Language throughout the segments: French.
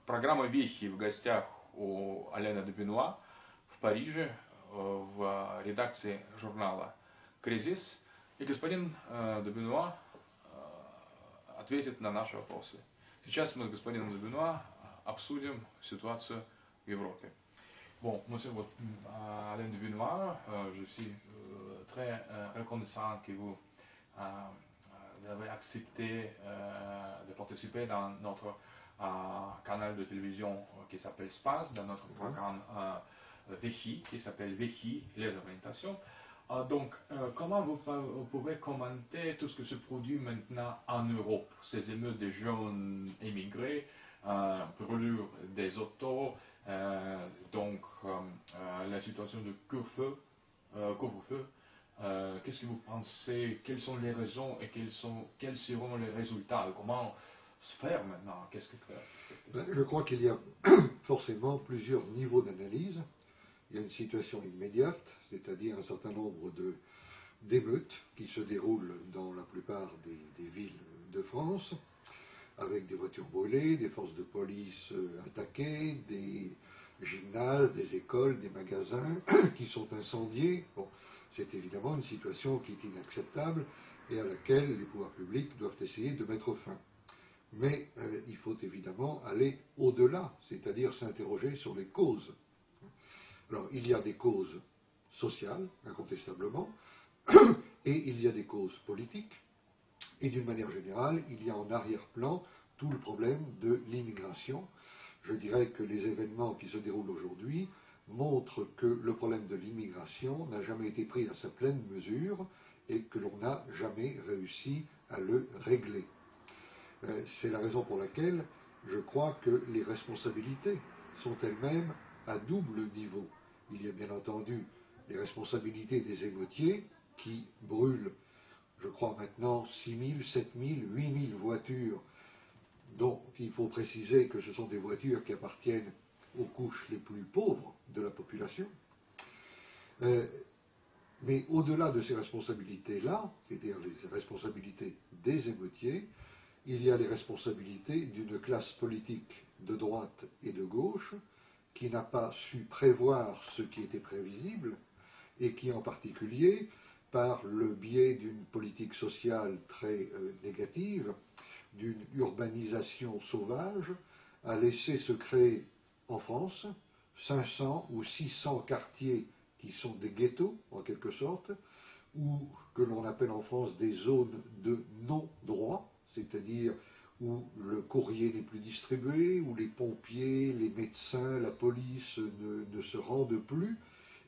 программа «Вехи» в гостях у Аляна де Бенуа в Париже, в редакции журнала «Кризис». И господин де Бенуа ответит на наши вопросы. Сейчас мы с господином де Бенуа обсудим ситуацию в Европе. Bon, monsieur Alain de Benoît, je suis très reconnaissant que vous avez accepté de participer dans notre canal de télévision qui s'appelle Space, dans notre programme Vecchi, qui s'appelle Vecchi, les orientations. Donc, comment vous pouvez commenter tout ce que se produit maintenant en Europe, ces émeutes des jeunes émigrés, brûlure des autos, donc la situation de couvre-feu, qu'est-ce que vous pensez, quelles sont les raisons et quels seront les résultats, comment se faire maintenant, qu'est-ce que faire? Je crois qu'il y a forcément plusieurs niveaux d'analyse. Il y a une situation immédiate, c'est-à-dire un certain nombre d'émeutes qui se déroulent dans la plupart des villes de France, avec des voitures brûlées, des forces de police attaquées, des gymnases, des écoles, des magasins qui sont incendiés. Bon, c'est évidemment une situation qui est inacceptable et à laquelle les pouvoirs publics doivent essayer de mettre fin. Mais il faut évidemment aller au-delà, c'est-à-dire s'interroger sur les causes. Alors, il y a des causes sociales, incontestablement, et il y a des causes politiques, et d'une manière générale, il y a en arrière-plan tout le problème de l'immigration. Je dirais que les événements qui se déroulent aujourd'hui montrent que le problème de l'immigration n'a jamais été pris à sa pleine mesure et que l'on n'a jamais réussi à le régler. C'est la raison pour laquelle je crois que les responsabilités sont elles-mêmes à double niveau. Il y a bien entendu les responsabilités des émeutiers qui brûlent, je crois maintenant, 6 000, 7 000, 8 000 voitures, dont il faut préciser que ce sont des voitures qui appartiennent aux couches les plus pauvres de la population. Mais au-delà de ces responsabilités-là, c'est-à-dire les responsabilités des émeutiers, il y a les responsabilités d'une classe politique de droite et de gauche qui n'a pas su prévoir ce qui était prévisible et qui en particulier, par le biais d'une politique sociale très négative, d'une urbanisation sauvage, a laissé se créer en France 500 ou 600 quartiers qui sont des ghettos en quelque sorte, ou que l'on appelle en France des zones de non-droit, c'est-à-dire où le courrier n'est plus distribué, où les pompiers, les médecins, la police ne se rendent plus,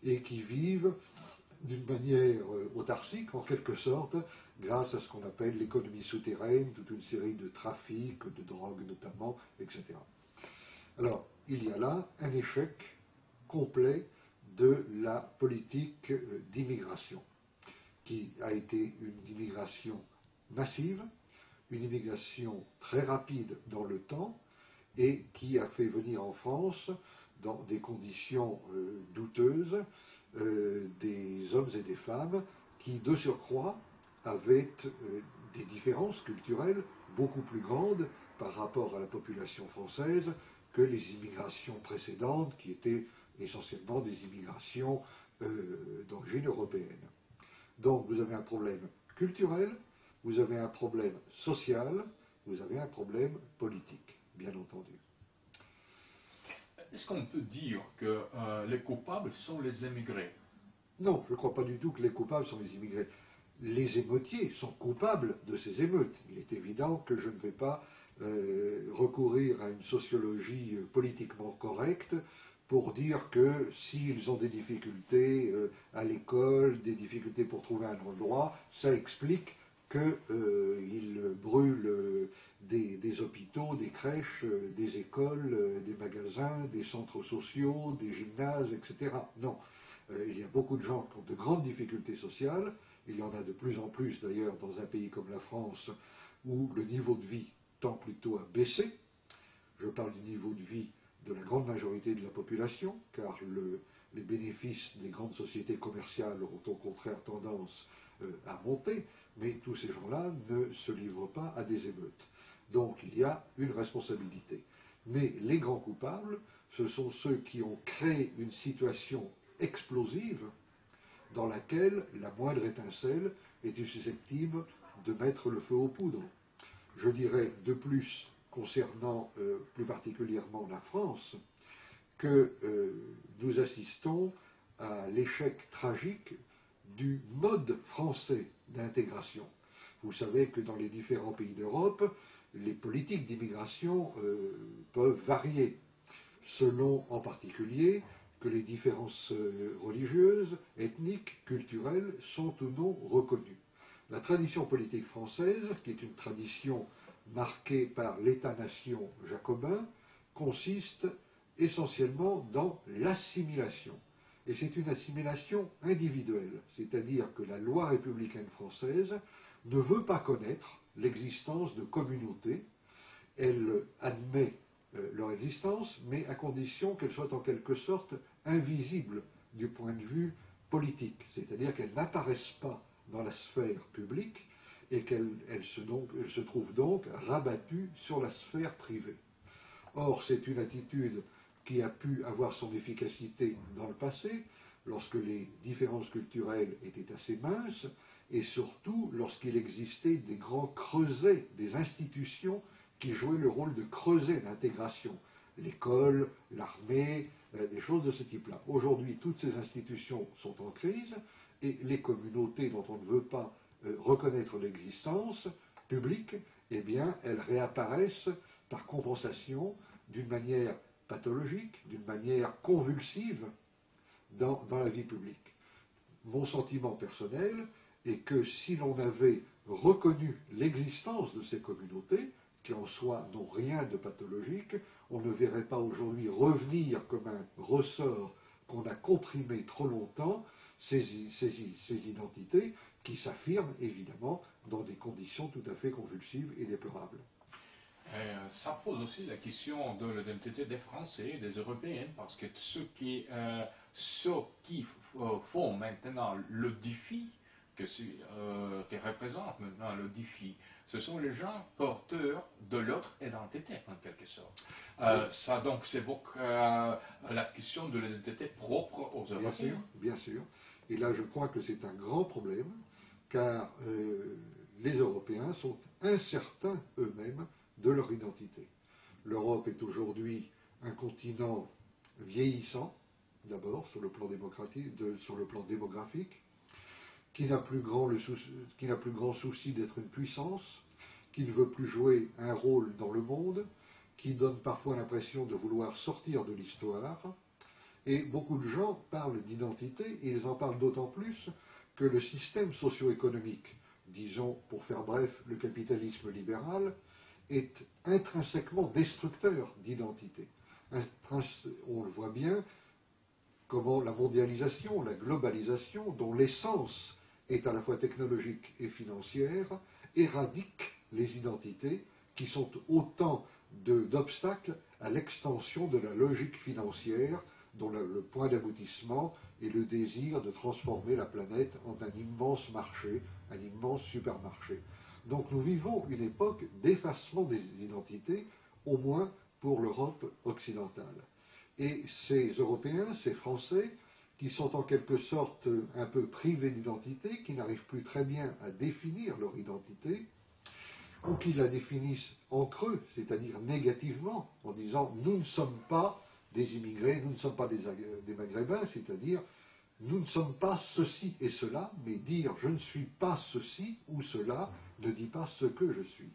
et qui vivent d'une manière autarcique, en quelque sorte, grâce à ce qu'on appelle l'économie souterraine, toute une série de trafics, de drogue notamment, etc. Alors, il y a là un échec complet de la politique d'immigration, qui a été une immigration massive, une immigration très rapide dans le temps et qui a fait venir en France, dans des conditions douteuses, des hommes et des femmes qui, de surcroît, avaient des différences culturelles beaucoup plus grandes par rapport à la population française que les immigrations précédentes, qui étaient essentiellement des immigrations d'origine européenne. Donc vous avez un problème culturel, vous avez un problème social, vous avez un problème politique, bien entendu. Est-ce qu'on peut dire que les coupables sont les émigrés? Non, je ne crois pas du tout que les coupables sont les immigrés. Les émeutiers sont coupables de ces émeutes. Il est évident que je ne vais pas recourir à une sociologie politiquement correcte pour dire que s'ils ont des difficultés à l'école, des difficultés pour trouver un endroit, ça explique qu'ils brûlent des hôpitaux, des crèches, des écoles, des magasins, des centres sociaux, des gymnases, etc. Non. Il y a beaucoup de gens qui ont de grandes difficultés sociales. Il y en a de plus en plus d'ailleurs dans un pays comme la France où le niveau de vie tend plutôt à baisser. Je parle du niveau de vie de la grande majorité de la population, car les bénéfices des grandes sociétés commerciales ont au contraire tendance à monter, mais tous ces gens-là ne se livrent pas à des émeutes. Donc il y a une responsabilité. Mais les grands coupables, ce sont ceux qui ont créé une situation explosive dans laquelle la moindre étincelle était susceptible de mettre le feu aux poudres. Je dirais de plus, concernant plus particulièrement la France, que nous assistons à l'échec tragique du mode français d'intégration. Vous savez que dans les différents pays d'Europe, les politiques d'immigration peuvent varier selon en particulier que les différences religieuses, ethniques, culturelles sont ou non reconnues. La tradition politique française, qui est une tradition marquée par l'État-nation jacobin, consiste essentiellement dans l'assimilation. Et c'est une assimilation individuelle, c'est-à-dire que la loi républicaine française ne veut pas connaître l'existence de communautés. Elle admet leur existence, mais à condition qu'elles soient en quelque sorte invisibles du point de vue politique, c'est-à-dire qu'elles n'apparaissent pas dans la sphère publique et qu'elles se trouvent donc rabattues sur la sphère privée. Or, c'est une attitude qui a pu avoir son efficacité dans le passé, lorsque les différences culturelles étaient assez minces, et surtout lorsqu'il existait des grands creusets, des institutions qui jouaient le rôle de creuset d'intégration. L'école, l'armée, des choses de ce type-là. Aujourd'hui, toutes ces institutions sont en crise, et les communautés dont on ne veut pas reconnaître l'existence publique, eh bien, elles réapparaissent par compensation d'une manière pathologique, d'une manière convulsive dans la vie publique. Mon sentiment personnel est que si l'on avait reconnu l'existence de ces communautés, qui en soi n'ont rien de pathologique, on ne verrait pas aujourd'hui revenir comme un ressort qu'on a comprimé trop longtemps ces identités qui s'affirment évidemment dans des conditions tout à fait convulsives et déplorables. Ça pose aussi la question de l'identité des Français et des Européens, parce que ceux qui font maintenant le défi, qui représentent maintenant le défi, ce sont les gens porteurs de l'autre identité, en quelque sorte. Ça donc s'évoque la question de l'identité propre aux Européens. Bien sûr, bien sûr. Et là, je crois que c'est un grand problème, car les Européens sont incertains eux-mêmes de leur identité. L'Europe est aujourd'hui un continent vieillissant, d'abord sur le plan démographique, qui n'a plus grand souci d'être une puissance, qui ne veut plus jouer un rôle dans le monde, qui donne parfois l'impression de vouloir sortir de l'histoire. Et beaucoup de gens parlent d'identité, et ils en parlent d'autant plus que le système socio-économique, disons pour faire bref, le capitalisme libéral, est intrinsèquement destructeur d'identité. On le voit bien, comment la mondialisation, la globalisation, dont l'essence est à la fois technologique et financière, éradique les identités qui sont autant d'obstacles à l'extension de la logique financière dont le point d'aboutissement est le désir de transformer la planète en un immense marché, un immense supermarché. Donc nous vivons une époque d'effacement des identités, au moins pour l'Europe occidentale. Et ces Européens, ces Français, qui sont en quelque sorte un peu privés d'identité, qui n'arrivent plus très bien à définir leur identité, ou qui la définissent en creux, c'est-à-dire négativement, en disant « nous ne sommes pas des immigrés, nous ne sommes pas des Maghrébins », c'est-à-dire « nous ne sommes pas ceci et cela », mais dire « je ne suis pas ceci ou cela » ne dit pas ce que je suis.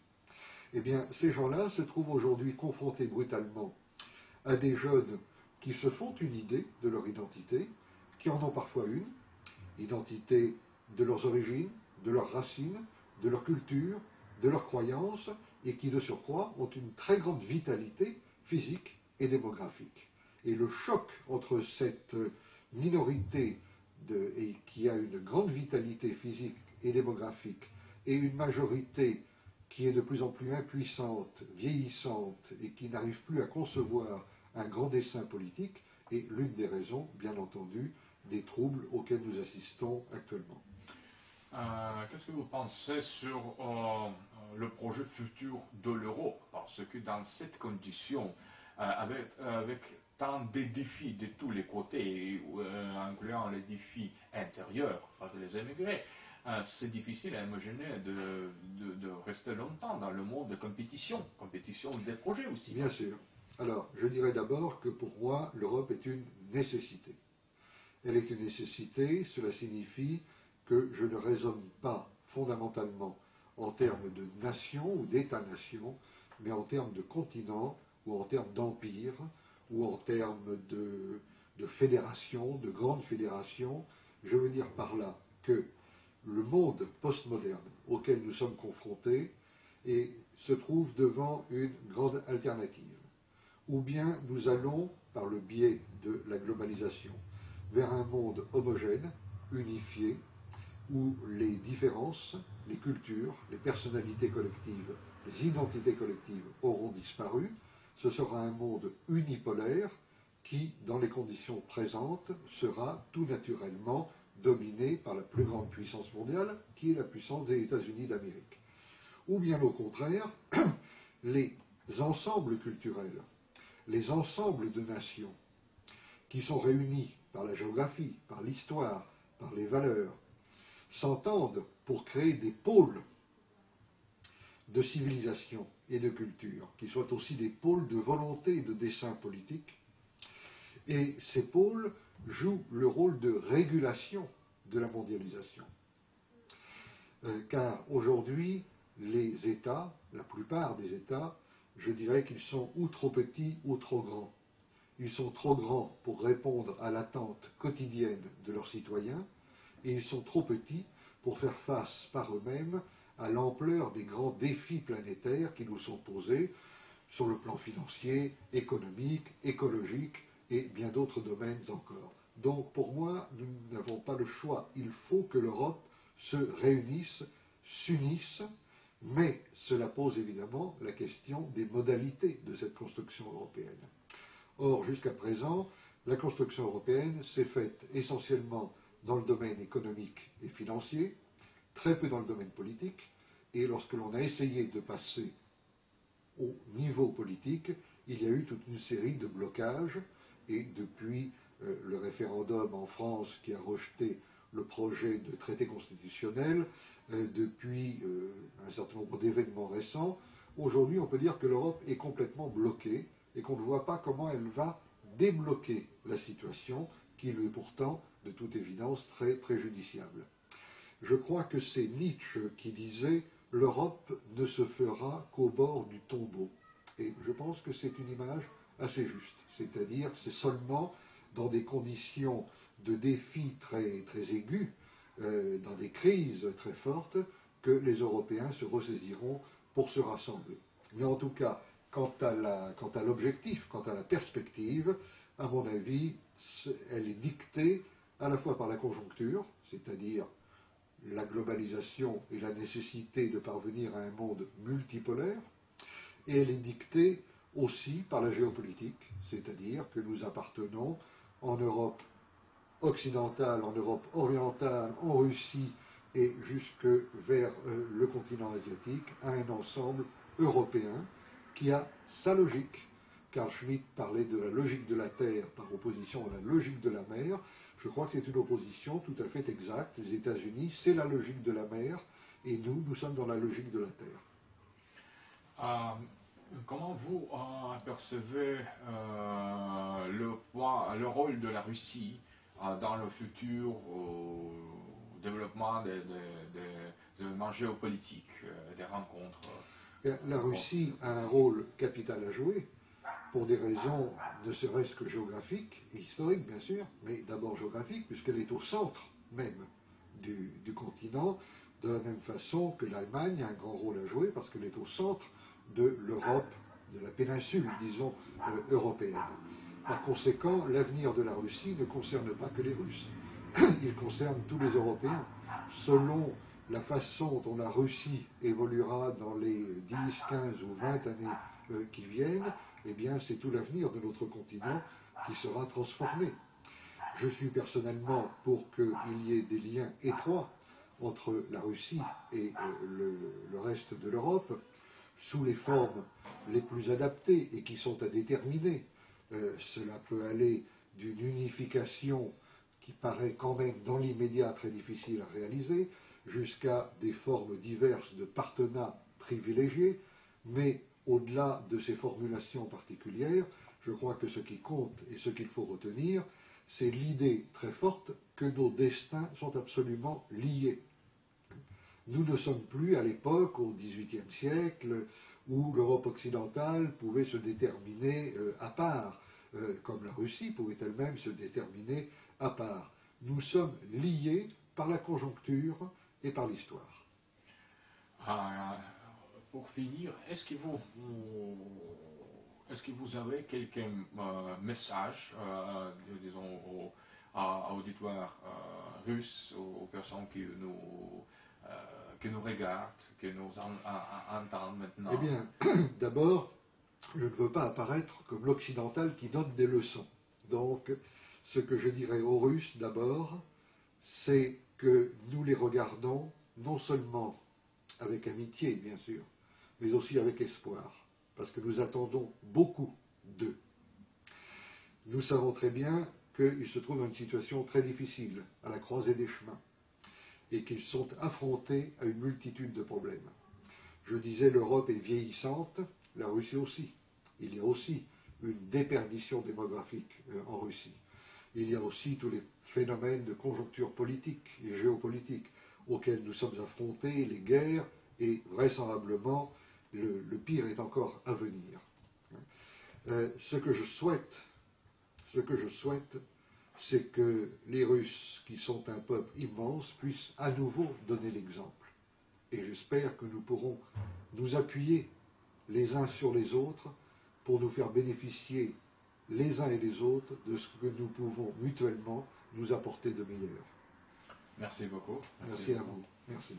Eh bien, ces gens-là se trouvent aujourd'hui confrontés brutalement à des jeunes qui se font une idée de leur identité, qui en ont parfois une, identité de leurs origines, de leurs racines, de leur culture, de leurs croyances, et qui de surcroît ont une très grande vitalité physique et démographique. Et le choc entre cette minorité et qui a une grande vitalité physique et démographique et une majorité qui est de plus en plus impuissante, vieillissante et qui n'arrive plus à concevoir un grand dessein politique est l'une des raisons, bien entendu, des troubles auxquels nous assistons actuellement. Qu'est-ce que vous pensez sur le projet futur de l'Europe? Parce que dans cette condition, avec tant de défis de tous les côtés, incluant les défis intérieurs par les émigrés, c'est difficile à imaginer de rester longtemps dans le monde de compétition des projets aussi. Bien sûr. Alors, je dirais d'abord que pour moi, l'Europe est une nécessité. Elle est une nécessité, cela signifie que je ne raisonne pas fondamentalement en termes de nation ou d'État-nation, mais en termes de continent ou en termes d'empire ou en termes de fédération, de grandes fédérations. Je veux dire par là que le monde postmoderne auquel nous sommes confrontés se trouve devant une grande alternative. Ou bien nous allons, par le biais de la globalisation, vers un monde homogène, unifié, où les différences, les cultures, les personnalités collectives, les identités collectives auront disparu. Ce sera un monde unipolaire qui, dans les conditions présentes, sera tout naturellement dominé par la plus grande puissance mondiale, qui est la puissance des États-Unis d'Amérique. Ou bien au contraire, les ensembles culturels, les ensembles de nations qui sont réunis par la géographie, par l'histoire, par les valeurs, s'entendent pour créer des pôles de civilisation et de culture, qui soient aussi des pôles de volonté et de dessein politique. Et ces pôles jouent le rôle de régulation de la mondialisation. Car aujourd'hui, les États, la plupart des États, je dirais qu'ils sont ou trop petits ou trop grands. Ils sont trop grands pour répondre à l'attente quotidienne de leurs citoyens, et ils sont trop petits pour faire face par eux-mêmes à l'ampleur des grands défis planétaires qui nous sont posés sur le plan financier, économique, écologique et bien d'autres domaines encore. Donc pour moi, nous n'avons pas le choix. Il faut que l'Europe se réunisse, s'unisse, mais cela pose évidemment la question des modalités de cette construction européenne. Or, jusqu'à présent, la construction européenne s'est faite essentiellement dans le domaine économique et financier, très peu dans le domaine politique, et lorsque l'on a essayé de passer au niveau politique, il y a eu toute une série de blocages, et depuis le référendum en France qui a rejeté le projet de traité constitutionnel, depuis un certain nombre d'événements récents, aujourd'hui on peut dire que l'Europe est complètement bloquée et qu'on ne voit pas comment elle va débloquer la situation qui lui est pourtant, de toute évidence, très préjudiciable. Je crois que c'est Nietzsche qui disait « l'Europe ne se fera qu'au bord du tombeau ». Et je pense que c'est une image assez juste, c'est-à-dire c'est seulement dans des conditions de défis très, très aigus, dans des crises très fortes, que les Européens se ressaisiront pour se rassembler. Mais en tout cas, quant à l'objectif, quant à la perspective, à mon avis, elle est dictée à la fois par la conjoncture, c'est-à-dire la globalisation et la nécessité de parvenir à un monde multipolaire, et elle est dictée aussi par la géopolitique, c'est-à-dire que nous appartenons en Europe occidentale, en Europe orientale, en Russie et jusque vers le continent asiatique, à un ensemble européen qui a sa logique. Carl Schmitt parlait de la logique de la terre par opposition à la logique de la mer. Je crois que c'est une opposition tout à fait exacte. Les États-Unis, c'est la logique de la mer, et nous, nous sommes dans la logique de la terre. Comment vous percevez le rôle de la Russie dans le futur développement des événements géopolitiques, des rencontres? La Russie a un rôle capital à jouer, pour des raisons ne serait-ce que géographiques et historiques, bien sûr, mais d'abord géographiques, puisqu'elle est au centre même du continent, de la même façon que l'Allemagne a un grand rôle à jouer, parce qu'elle est au centre de l'Europe, de la péninsule, disons, européenne. Par conséquent, l'avenir de la Russie ne concerne pas que les Russes, il concerne tous les Européens. Selon la façon dont la Russie évoluera dans les 10, 15 ou 20 années qui viennent, eh bien c'est tout l'avenir de notre continent qui sera transformé. Je suis personnellement pour qu'il y ait des liens étroits entre la Russie et le reste de l'Europe sous les formes les plus adaptées et qui sont à déterminer. Cela peut aller d'une unification qui paraît quand même dans l'immédiat très difficile à réaliser, jusqu'à des formes diverses de partenariats privilégiés, mais au-delà de ces formulations particulières, je crois que ce qui compte et ce qu'il faut retenir, c'est l'idée très forte que nos destins sont absolument liés. Nous ne sommes plus à l'époque, au XVIIIe siècle, où l'Europe occidentale pouvait se déterminer à part, comme la Russie pouvait elle-même se déterminer à part. Nous sommes liés par la conjoncture et par l'histoire. Pour finir, est-ce que vous avez quelques messages, disons, à auditoires russes, aux personnes qui nous regardent, qui nous entendent maintenant? Eh bien, d'abord, je ne veux pas apparaître comme l'occidental qui donne des leçons. Donc, ce que je dirais aux Russes d'abord, c'est que nous les regardons non seulement avec amitié, bien sûr, mais aussi avec espoir, parce que nous attendons beaucoup d'eux. Nous savons très bien qu'ils se trouvent dans une situation très difficile, à la croisée des chemins, et qu'ils sont affrontés à une multitude de problèmes. Je disais, l'Europe est vieillissante, la Russie aussi. Il y a aussi une déperdition démographique en Russie. Il y a aussi tous les phénomènes de conjoncture politique et géopolitique auxquels nous sommes affrontés, les guerres, et vraisemblablement, le pire est encore à venir. Ce que je souhaite, c'est que les Russes, qui sont un peuple immense, puissent à nouveau donner l'exemple. Et j'espère que nous pourrons nous appuyer les uns sur les autres pour nous faire bénéficier les uns et les autres de ce que nous pouvons mutuellement nous apporter de meilleur. Merci beaucoup. Merci à vous. Merci.